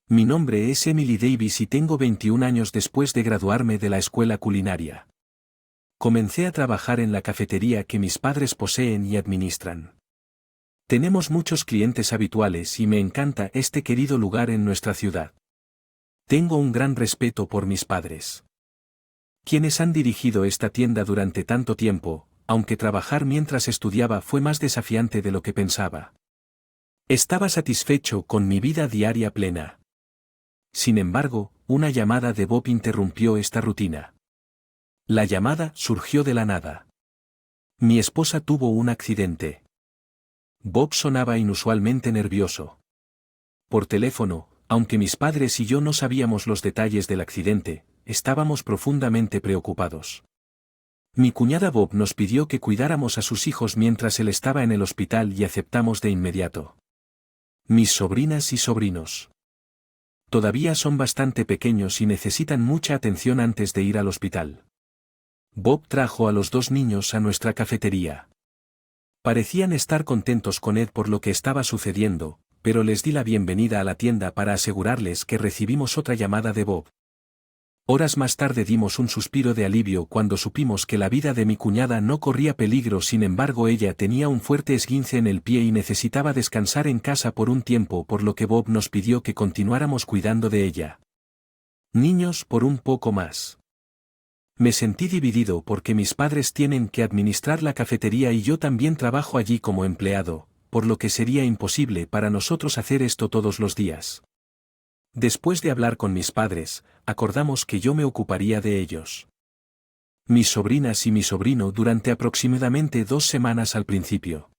Mi nombre es Emily Davis y tengo 21 años después de graduarme de la escuela culinaria. Comencé a trabajar en la cafetería que mis padres poseen y administran. Tenemos muchos clientes habituales y me encanta este querido lugar en nuestra ciudad. Tengo un gran respeto por mis padres, quienes han dirigido esta tienda durante tanto tiempo, aunque trabajar mientras estudiaba fue más desafiante de lo que pensaba. Estaba satisfecho con mi vida diaria plena. Sin embargo, una llamada de Bob interrumpió esta rutina. La llamada surgió de la nada. Mi esposa tuvo un accidente. Bob sonaba inusualmente nervioso. Por teléfono, aunque mis padres y yo no sabíamos los detalles del accidente, estábamos profundamente preocupados. Mi cuñada Bob nos pidió que cuidáramos a sus hijos mientras él estaba en el hospital y aceptamos de inmediato. Mis sobrinas y sobrinos todavía son bastante pequeños y necesitan mucha atención antes de ir al hospital. Bob trajo a los dos niños a nuestra cafetería. Parecían estar contentos con Ed por lo que estaba sucediendo, pero les di la bienvenida a la tienda para asegurarles que recibimos otra llamada de Bob. Horas más tarde dimos un suspiro de alivio cuando supimos que la vida de mi cuñada no corría peligro. Sin embargo, ella tenía un fuerte esguince en el pie y necesitaba descansar en casa por un tiempo, por lo que Bob nos pidió que continuáramos cuidando de ella. Niños por un poco más. Me sentí dividido porque mis padres tienen que administrar la cafetería y yo también trabajo allí como empleado, por lo que sería imposible para nosotros hacer esto todos los días. Después de hablar con mis padres, acordamos que yo me ocuparía de ellos. Mis sobrinas y mi sobrino durante aproximadamente 2 semanas al principio.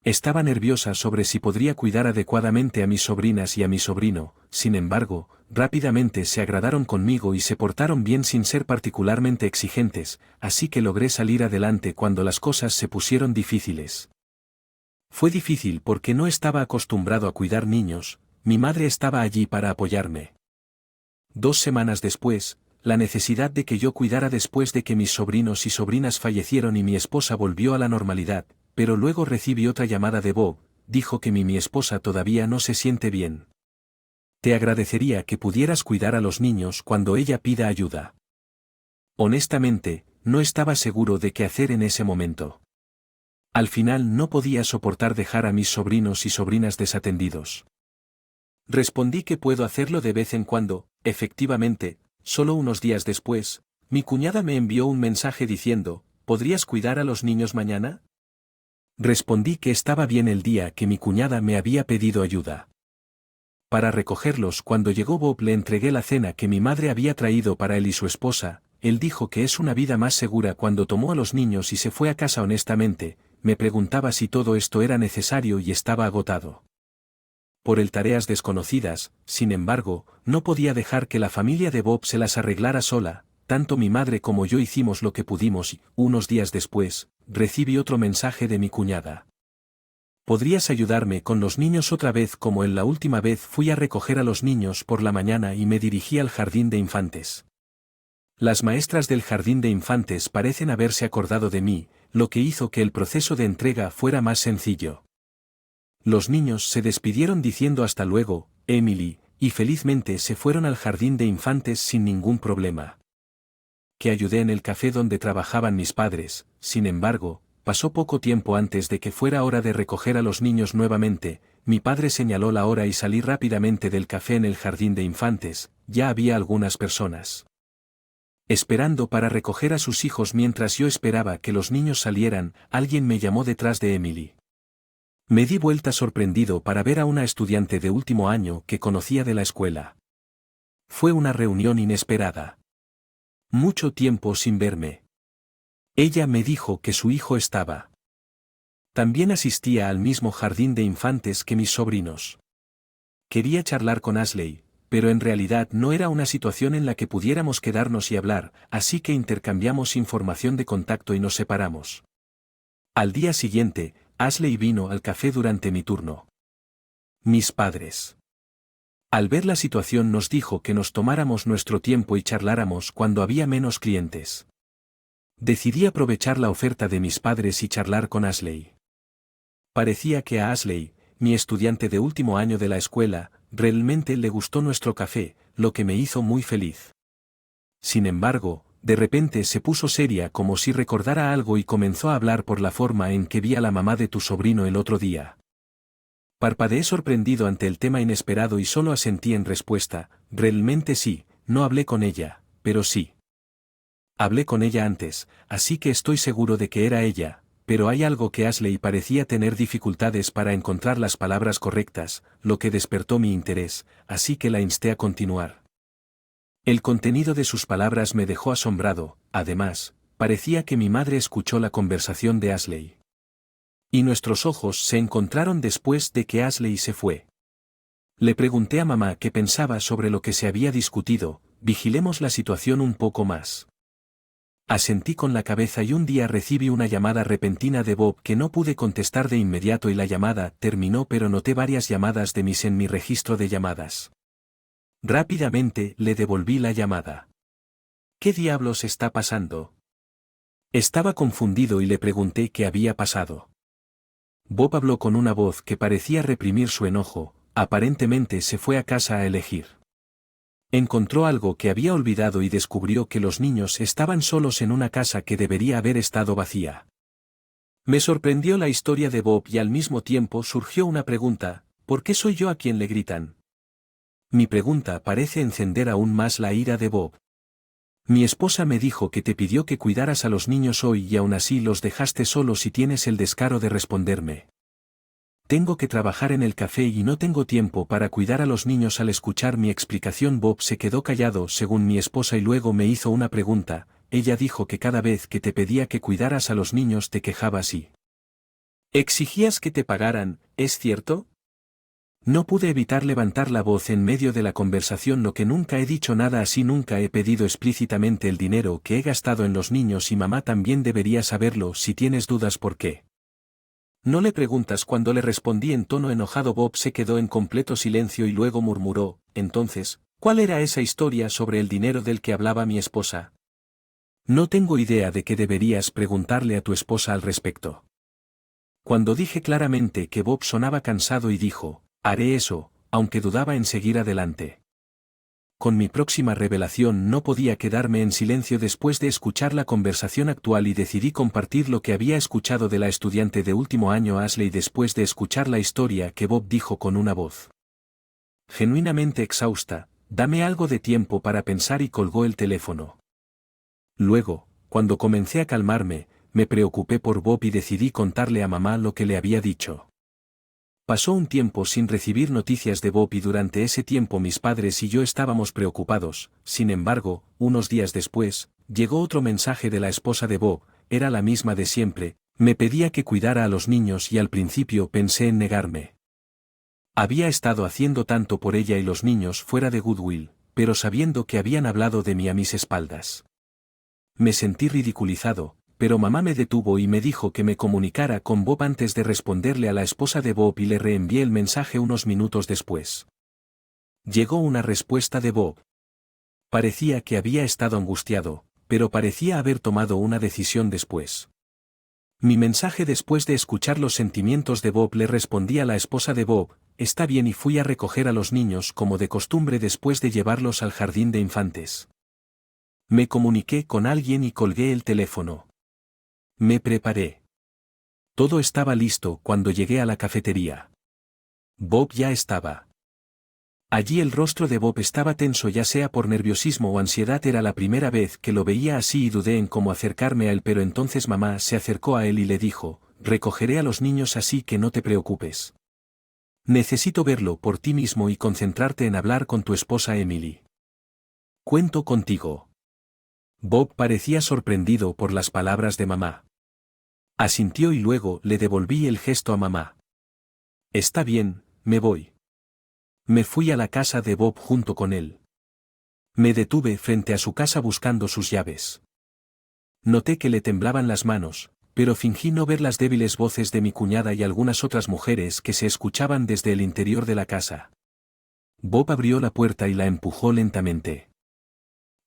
Estaba nerviosa sobre si podría cuidar adecuadamente a mis sobrinas y a mi sobrino. Sin embargo, rápidamente se agradaron conmigo y se portaron bien sin ser particularmente exigentes, así que logré salir adelante cuando las cosas se pusieron difíciles. Fue difícil porque no estaba acostumbrado a cuidar niños. Mi madre estaba allí para apoyarme. 2 semanas después, la necesidad de que yo cuidara después de que mis sobrinos y sobrinas fallecieron y mi esposa volvió a la normalidad, pero luego recibí otra llamada de Bob. Dijo que mi esposa todavía no se siente bien. Te agradecería que pudieras cuidar a los niños cuando ella pida ayuda. Honestamente, no estaba seguro de qué hacer en ese momento. Al final no podía soportar dejar a mis sobrinos y sobrinas desatendidos. Respondí que puedo hacerlo de vez en cuando. Efectivamente, solo unos días después, mi cuñada me envió un mensaje diciendo, ¿podrías cuidar a los niños mañana? Respondí que estaba bien el día que mi cuñada me había pedido ayuda. Para recogerlos, cuando llegó Bob le entregué la cena que mi madre había traído para él y su esposa. Él dijo que es una vida más segura cuando tomó a los niños y se fue a casa. Honestamente, me preguntaba si todo esto era necesario y estaba agotado por el tareas desconocidas. Sin embargo, no podía dejar que la familia de Bob se las arreglara sola. Tanto mi madre como yo hicimos lo que pudimos y, unos días después, recibí otro mensaje de mi cuñada. ¿Podrías ayudarme con los niños otra vez como en la última vez? Fui a recoger a los niños por la mañana y me dirigí al jardín de infantes. Las maestras del jardín de infantes parecen haberse acordado de mí, lo que hizo que el proceso de entrega fuera más sencillo. Los niños se despidieron diciendo hasta luego, Emily, y felizmente se fueron al jardín de infantes sin ningún problema. Que ayudé en el café donde trabajaban mis padres. Sin embargo, pasó poco tiempo antes de que fuera hora de recoger a los niños nuevamente. Mi padre señaló la hora y salí rápidamente del café en el jardín de infantes. Ya había algunas personas esperando para recoger a sus hijos. Mientras yo esperaba que los niños salieran, alguien me llamó detrás de Emily. Me di vuelta sorprendido para ver a una estudiante de último año que conocía de la escuela. Fue una reunión inesperada. Mucho tiempo sin verme. Ella me dijo que su hijo estaba. También asistía al mismo jardín de infantes que mis sobrinos. Quería charlar con Ashley, pero en realidad no era una situación en la que pudiéramos quedarnos y hablar, así que intercambiamos información de contacto y nos separamos. Al día siguiente, Ashley vino al café durante mi turno. Mis padres. Al ver la situación nos dijo que nos tomáramos nuestro tiempo y charláramos cuando había menos clientes. Decidí aprovechar la oferta de mis padres y charlar con Ashley. Parecía que a Ashley, mi estudiante de último año de la escuela, realmente le gustó nuestro café, lo que me hizo muy feliz. Sin embargo, de repente se puso seria como si recordara algo y comenzó a hablar por la forma en que vi a la mamá de tu sobrino el otro día. Parpadeé sorprendido ante el tema inesperado y solo asentí en respuesta, realmente sí, no hablé con ella, pero sí. Hablé con ella antes, así que estoy seguro de que era ella, pero hay algo que Ashley parecía tener dificultades para encontrar las palabras correctas, lo que despertó mi interés, así que la insté a continuar. El contenido de sus palabras me dejó asombrado, además, parecía que mi madre escuchó la conversación de Ashley. Y nuestros ojos se encontraron después de que Ashley se fue. Le pregunté a mamá qué pensaba sobre lo que se había discutido, vigilemos la situación un poco más. Asentí con la cabeza y un día recibí una llamada repentina de Bob que no pude contestar de inmediato y la llamada terminó, pero noté varias llamadas de Miss en mi registro de llamadas. Rápidamente le devolví la llamada. ¿Qué diablos está pasando? Estaba confundido y le pregunté qué había pasado. Bob habló con una voz que parecía reprimir su enojo, aparentemente se fue a casa a elegir. Encontró algo que había olvidado y descubrió que los niños estaban solos en una casa que debería haber estado vacía. Me sorprendió la historia de Bob y al mismo tiempo surgió una pregunta, ¿por qué soy yo a quien le gritan? Mi pregunta parece encender aún más la ira de Bob. Mi esposa me dijo que te pidió que cuidaras a los niños hoy y aún así los dejaste solos y tienes el descaro de responderme. Tengo que trabajar en el café y no tengo tiempo para cuidar a los niños. Al escuchar mi explicación Bob se quedó callado según mi esposa y luego me hizo una pregunta. Ella dijo que cada vez que te pedía que cuidaras a los niños te quejabas y exigías que te pagaran, ¿es cierto? No pude evitar levantar la voz en medio de la conversación. Lo que nunca he dicho nada así, nunca he pedido explícitamente el dinero que he gastado en los niños y mamá también debería saberlo. Si tienes dudas, ¿por qué no le preguntas? Cuando le respondí en tono enojado, Bob se quedó en completo silencio y luego murmuró, entonces, ¿cuál era esa historia sobre el dinero del que hablaba mi esposa? No tengo idea de qué deberías preguntarle a tu esposa al respecto. Cuando dije claramente que Bob sonaba cansado y dijo, haré eso, aunque dudaba en seguir adelante. Con mi próxima revelación no podía quedarme en silencio después de escuchar la conversación actual y decidí compartir lo que había escuchado de la estudiante de último año Ashley después de escuchar la historia que Bob dijo con una voz genuinamente exhausta, dame algo de tiempo para pensar, y colgó el teléfono. Luego, cuando comencé a calmarme, me preocupé por Bob y decidí contarle a mamá lo que le había dicho. Pasó un tiempo sin recibir noticias de Bob y durante ese tiempo mis padres y yo estábamos preocupados. Sin embargo, unos días después, llegó otro mensaje de la esposa de Bob, era la misma de siempre, me pedía que cuidara a los niños y al principio pensé en negarme. Había estado haciendo tanto por ella y los niños fuera de Goodwill, pero sabiendo que habían hablado de mí a mis espaldas. Me sentí ridiculizado, pero mamá me detuvo y me dijo que me comunicara con Bob antes de responderle a la esposa de Bob y le reenvié el mensaje unos minutos después. Llegó una respuesta de Bob. Parecía que había estado angustiado, pero parecía haber tomado una decisión después. Mi mensaje después de escuchar los sentimientos de Bob le respondí a la esposa de Bob, está bien, y fui a recoger a los niños como de costumbre después de llevarlos al jardín de infantes. Me comuniqué con alguien y colgué el teléfono. Me preparé. Todo estaba listo cuando llegué a la cafetería. Bob ya estaba allí. El rostro de Bob estaba tenso, ya sea por nerviosismo o ansiedad. Era la primera vez que lo veía así y dudé en cómo acercarme a él, pero entonces mamá se acercó a él y le dijo, recogeré a los niños, así que no te preocupes. Necesito verlo por ti mismo y concentrarte en hablar con tu esposa Emily. Cuento contigo. Bob parecía sorprendido por las palabras de mamá. Asintió y luego le devolví el gesto a mamá. Está bien, me voy. Me fui a la casa de Bob junto con él. Me detuve frente a su casa buscando sus llaves. Noté que le temblaban las manos, pero fingí no ver las débiles voces de mi cuñada y algunas otras mujeres que se escuchaban desde el interior de la casa. Bob abrió la puerta y la empujó lentamente.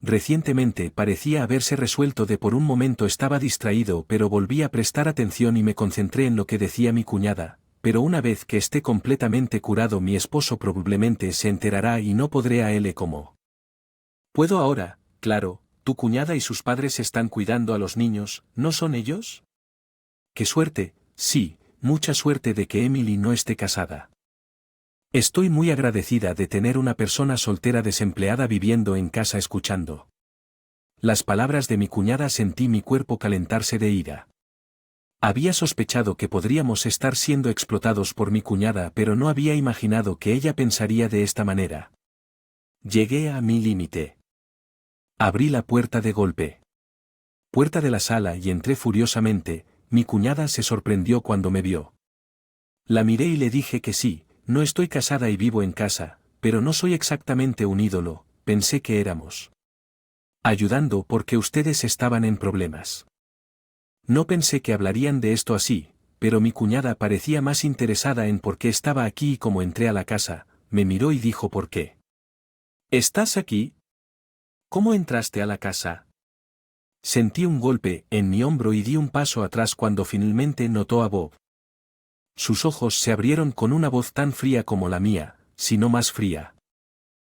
Recientemente parecía haberse resuelto. Por un momento estaba distraído, pero volví a prestar atención y me concentré en lo que decía mi cuñada. pero una vez que esté completamente curado mi esposo probablemente se enterará y no podré a él como. ¿Puedo ahora? Claro, tu cuñada y sus padres están cuidando a los niños, ¿no son ellos? ¡Qué suerte! Sí, mucha suerte de que Emily no esté casada. Estoy muy agradecida de tener una persona soltera desempleada viviendo en casa escuchando las palabras de mi cuñada. Sentí mi cuerpo calentarse de ira. Había sospechado que podríamos estar siendo explotados por mi cuñada, pero no había imaginado que ella pensaría de esta manera. Llegué a mi límite. Abrí la puerta de golpe. Puerta de la sala y entré furiosamente. Mi cuñada se sorprendió cuando me vio. La miré y le dije que sí, no estoy casada y vivo en casa, pero no soy exactamente un ídolo, pensé que éramos ayudando porque ustedes estaban en problemas. No pensé que hablarían de esto así, pero mi cuñada parecía más interesada en por qué estaba aquí y como entré a la casa, me miró y dijo ¿por qué? ¿Estás aquí? ¿Cómo entraste a la casa? Sentí un golpe en mi hombro y di un paso atrás cuando finalmente notó a Bob. Sus ojos se abrieron con una voz tan fría como la mía, si no más fría.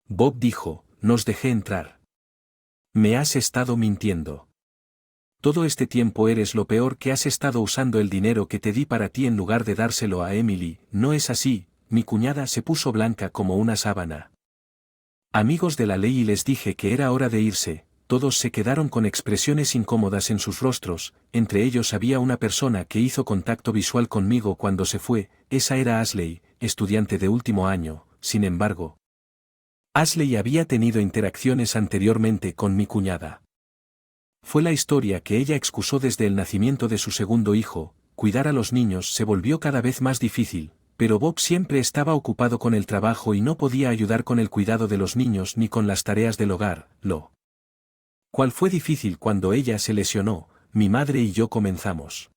Bob dijo, nos dejé entrar. Me has estado mintiendo. Todo este tiempo eres lo peor que has estado usando el dinero que te di para ti en lugar de dárselo a Emily, ¿no es así? Mi cuñada se puso blanca como una sábana. Amigos de la ley y les dije que era hora de irse, todos se quedaron con expresiones incómodas en sus rostros, entre ellos había una persona que hizo contacto visual conmigo cuando se fue, esa era Ashley, estudiante de último año, sin embargo. Ashley había tenido interacciones anteriormente con mi cuñada. Fue la historia que ella excusó desde el nacimiento de su segundo hijo. Cuidar a los niños se volvió cada vez más difícil, pero Bob siempre estaba ocupado con el trabajo y no podía ayudar con el cuidado de los niños ni con las tareas del hogar, lo cual fue difícil cuando ella se lesionó. Mi madre y yo comenzamos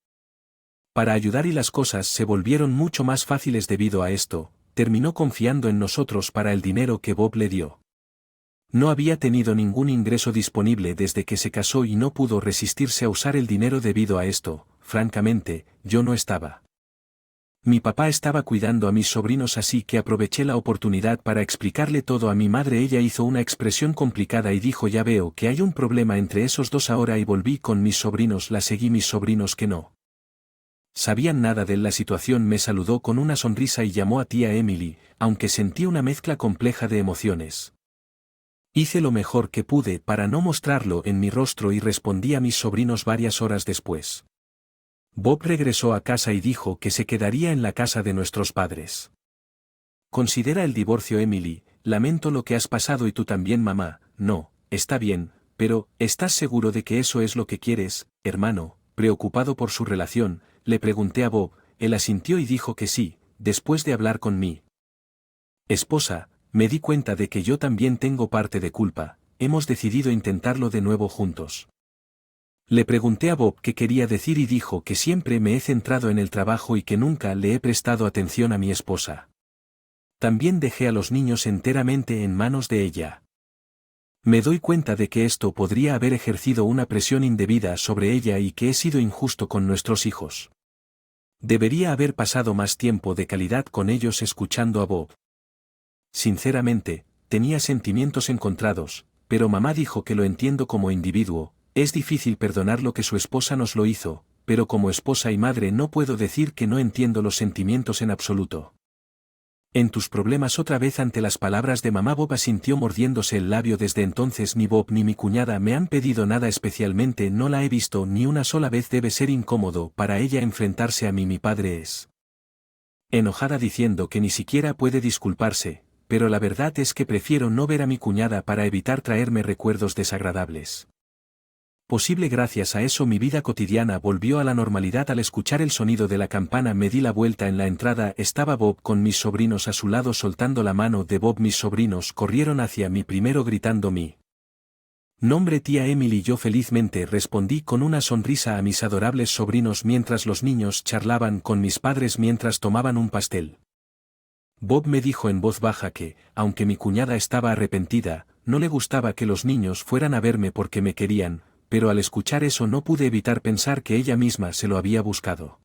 para ayudar y las cosas se volvieron mucho más fáciles debido a esto. Terminó confiando en nosotros para el dinero que Bob le dio. No había tenido ningún ingreso disponible desde que se casó y no pudo resistirse a usar el dinero debido a esto. Francamente, yo no estaba. Mi papá estaba cuidando a mis sobrinos, así que aproveché la oportunidad para explicarle todo a mi madre. Ella hizo una expresión complicada y dijo ya veo que hay un problema entre esos dos ahora y volví con mis sobrinos. La seguí. Mis sobrinos que no sabían nada de la situación me saludó con una sonrisa y llamó a tía Emily, aunque sentí una mezcla compleja de emociones. Hice lo mejor que pude para no mostrarlo en mi rostro y respondí a mis sobrinos varias horas después. Bob regresó a casa y dijo que se quedaría en la casa de nuestros padres. Considera el divorcio Emily, lamento lo que has pasado y tú también mamá, no, está bien, pero, ¿estás seguro de que eso es lo que quieres, hermano? Preocupado por su relación, le pregunté a Bob, él asintió y dijo que sí, después de hablar con mi esposa, me di cuenta de que yo también tengo parte de culpa, hemos decidido intentarlo de nuevo juntos. Le pregunté a Bob qué quería decir y dijo que siempre me he centrado en el trabajo y que nunca le he prestado atención a mi esposa. También dejé a los niños enteramente en manos de ella. Me doy cuenta de que esto podría haber ejercido una presión indebida sobre ella y que he sido injusto con nuestros hijos. Debería haber pasado más tiempo de calidad con ellos escuchando a Bob. Sinceramente, tenía sentimientos encontrados, pero mamá dijo que lo entiendo como individuo, es difícil perdonar lo que su esposa nos lo hizo, pero como esposa y madre no puedo decir que no entiendo los sentimientos en absoluto. En tus problemas otra vez. Ante las palabras de mamá Bob asintió mordiéndose el labio. Desde entonces ni Bob ni mi cuñada me han pedido nada, especialmente no la he visto ni una sola vez. Debe ser incómodo para ella enfrentarse a mí. Mi padre es enojada diciendo que ni siquiera puede disculparse, pero la verdad es que prefiero no ver a mi cuñada para evitar traerme recuerdos desagradables. Posible gracias a eso mi vida cotidiana volvió a la normalidad. Al escuchar el sonido de la campana me di la vuelta. En la entrada estaba Bob con mis sobrinos a su lado. Soltando la mano de Bob mis sobrinos corrieron hacia mí primero gritando mi nombre. Tía Emily. Yo felizmente respondí con una sonrisa a mis adorables sobrinos mientras los niños charlaban con mis padres mientras tomaban un pastel. Bob me dijo en voz baja que, aunque mi cuñada estaba arrepentida, no le gustaba que los niños fueran a verme porque me querían, pero al escuchar eso no pude evitar pensar que ella misma se lo había buscado.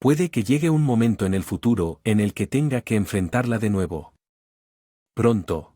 Puede que llegue un momento en el futuro en el que tenga que enfrentarla de nuevo. Pronto.